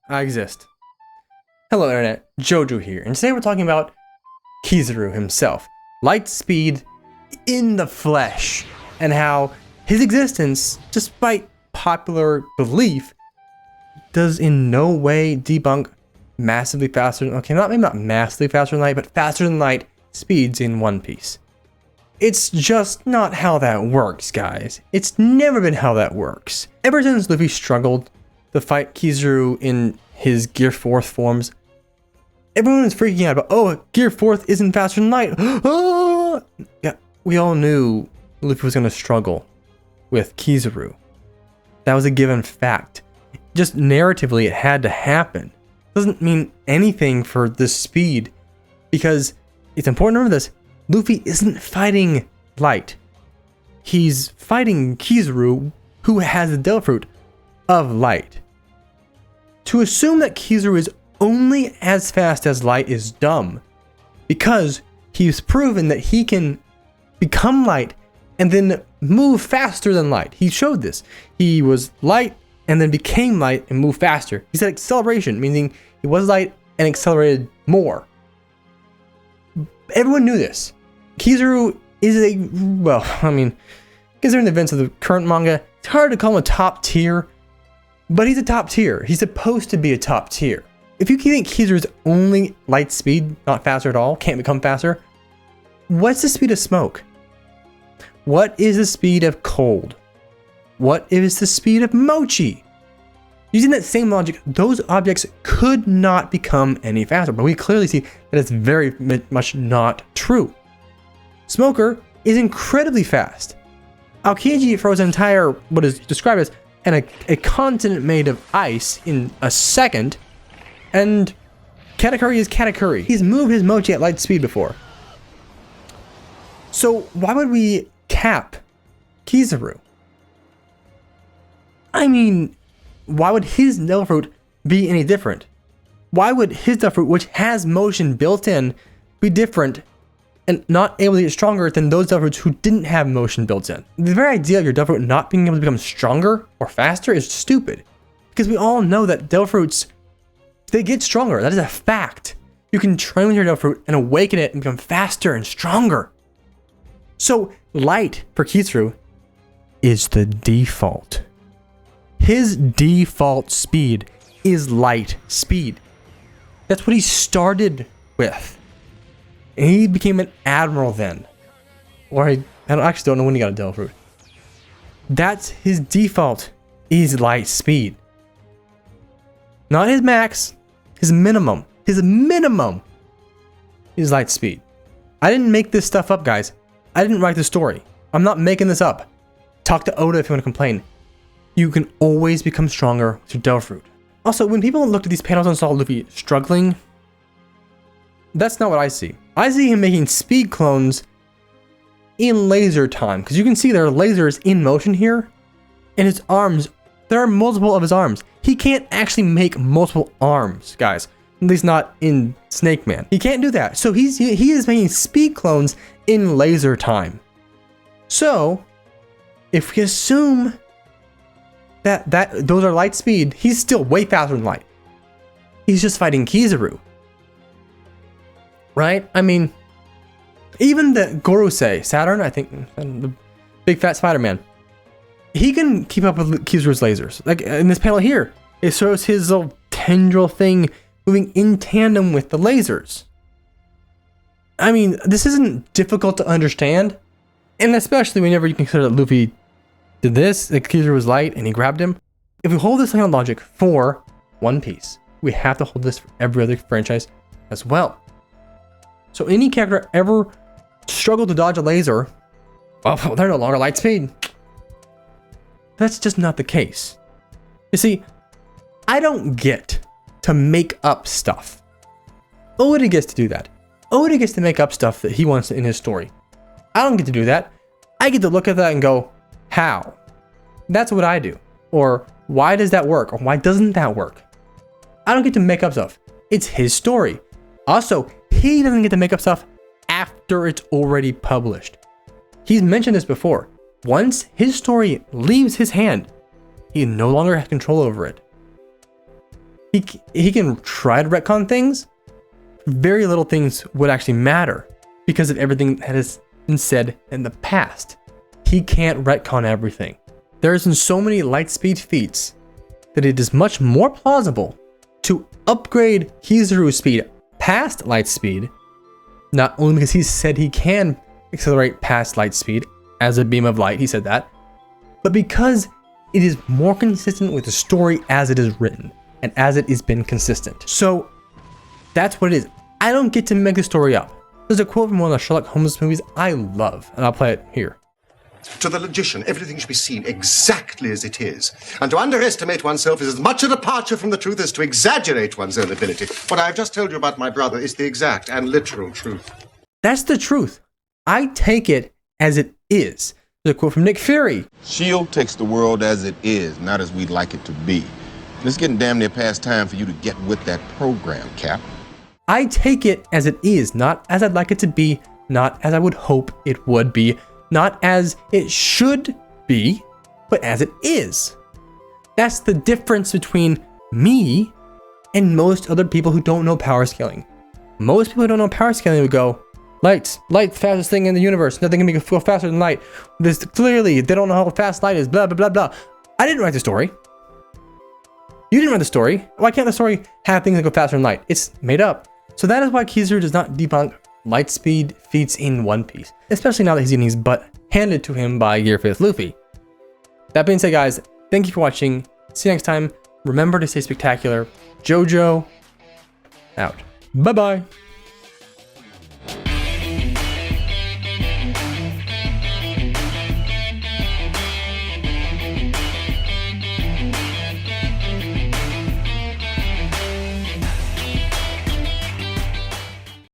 I exist. Hello Internet, Jojo here, and today we're talking about Kizaru himself, Lightspeed in the flesh, and how his existence, despite popular belief, does in no way debunk massively faster, maybe not massively faster than light, but faster than light speeds in One Piece. It's just not how that works, guys. It's never been how that works. Ever since Luffy struggled to fight Kizaru in his Gear 4th forms, everyone was freaking out about, oh, Gear 4th isn't faster than light. Oh! Yeah, we all knew Luffy was going to struggle with Kizaru. That was a given fact. Just narratively, it had to happen. Doesn't mean anything for the speed, because it's important to remember this. Luffy isn't fighting light. He's fighting Kizaru, who has the Devil Fruit of light. To assume that Kizaru is only as fast as light is dumb, because he's proven that he can become light and then move faster than light. He showed this. He was light and then became light and moved faster. He said acceleration, meaning he was light and accelerated more. Everyone knew this. Kizaru is considering the events of the current manga, it's hard to call him a top tier, but he's a top tier. He's supposed to be a top tier. If you think Kizaru is only light speed, not faster at all, can't become faster, what's the speed of smoke? What is the speed of cold? What is the speed of mochi? Using that same logic, those objects could not become any faster, but we clearly see that it's very much not true. Smoker is incredibly fast. Aokiji froze an entire, what is described as a continent made of ice in a second, and Katakuri is Katakuri. He's moved his mochi at light speed before. So why would we cap Kizaru? I mean, why would his Devil Fruit be any different? Why would his Devil Fruit, which has motion built in, be different and not able to get stronger than those Devil Fruits who didn't have motion built in? The very idea of your Devil Fruit not being able to become stronger or faster is stupid, because we all know that Devil Fruits, they get stronger. That is a fact. You can train with your Devil Fruit and awaken it and become faster and stronger. So light for Kizaru is the default. His default speed is light speed. That's what he started with. And he became an admiral then. Or I actually don't know when he got a Devil Fruit. That's his default, is light speed. Not his max, his minimum. His minimum is light speed. I didn't make this stuff up, guys. I didn't write the story. I'm not making this up. Talk to Oda if you want to complain. You can always become stronger with your Devil Fruit. Also, when people looked at these panels and saw Luffy struggling, that's not what I see. I see him making speed clones in laser time, because you can see there are lasers in motion here, and his arms, there are multiple of his arms. He can't actually make multiple arms, guys. At least not in Snake Man. He can't do that. So he is making speed clones in laser time. So if we assume that those are light speed, he's still way faster than light. He's just fighting Kizaru. Right? I mean, even the Gorosei, Saturn, I think, the big fat Spider-Man, he can keep up with Kizaru's lasers. Like in this panel here, it shows his little tendril thing moving in tandem with the lasers. I mean, this isn't difficult to understand. And especially whenever you consider that Luffy did this, like Kizaru was light and he grabbed him. If we hold this kind of logic for One Piece, we have to hold this for every other franchise as well. So any character ever struggled to dodge a laser, well, they're no longer light speed. That's just not the case. You see, I don't get to make up stuff. Oda gets to do that. Oda gets to make up stuff that he wants in his story. I don't get to do that. I get to look at that and go, how? That's what I do. Or why does that work? Or why doesn't that work? I don't get to make up stuff. It's his story. Also, he doesn't get to make up stuff after it's already published. He's mentioned this before. Once his story leaves his hand, he no longer has control over it. he can try to retcon things. Very little things would actually matter because of everything that has been said in the past. He can't retcon everything. There's been so many Lightspeed feats that it is much more plausible to upgrade Kizaru's speed past Lightspeed, not only because he said he can accelerate past Lightspeed as a beam of light, he said that, but because it is more consistent with the story as it is written and as it has been consistent. So that's what it is. I don't get to make the story up. There's a quote from one of the Sherlock Holmes movies I love, and I'll play it here. To the logician, everything should be seen exactly as it is. And to underestimate oneself is as much a departure from the truth as to exaggerate one's own ability. What I've just told you about my brother is the exact and literal truth. That's the truth. I take it as it is. There's a quote from Nick Fury. S.H.I.E.L.D. takes the world as it is, not as we'd like it to be. It's getting damn near past time for you to get with that program, Cap. I take it as it is, not as I'd like it to be, not as I would hope it would be, not as it should be, but as it is. That's the difference between me and most other people who don't know power scaling. Most people who don't know power scaling would go, light's fastest thing in the universe. Nothing can go faster than light. This clearly, they don't know how fast light is, blah, blah, blah, blah. I didn't write the story. You didn't write the story. Why can't the story have things that go faster than light? It's made up. So that is why Kizaru does not debunk Lightspeed feats in One Piece, especially now that he's getting his butt handed to him by Gear 5th Luffy. That being said, guys, thank you for watching. See you next time. Remember to stay spectacular. JoJo out. Bye-bye.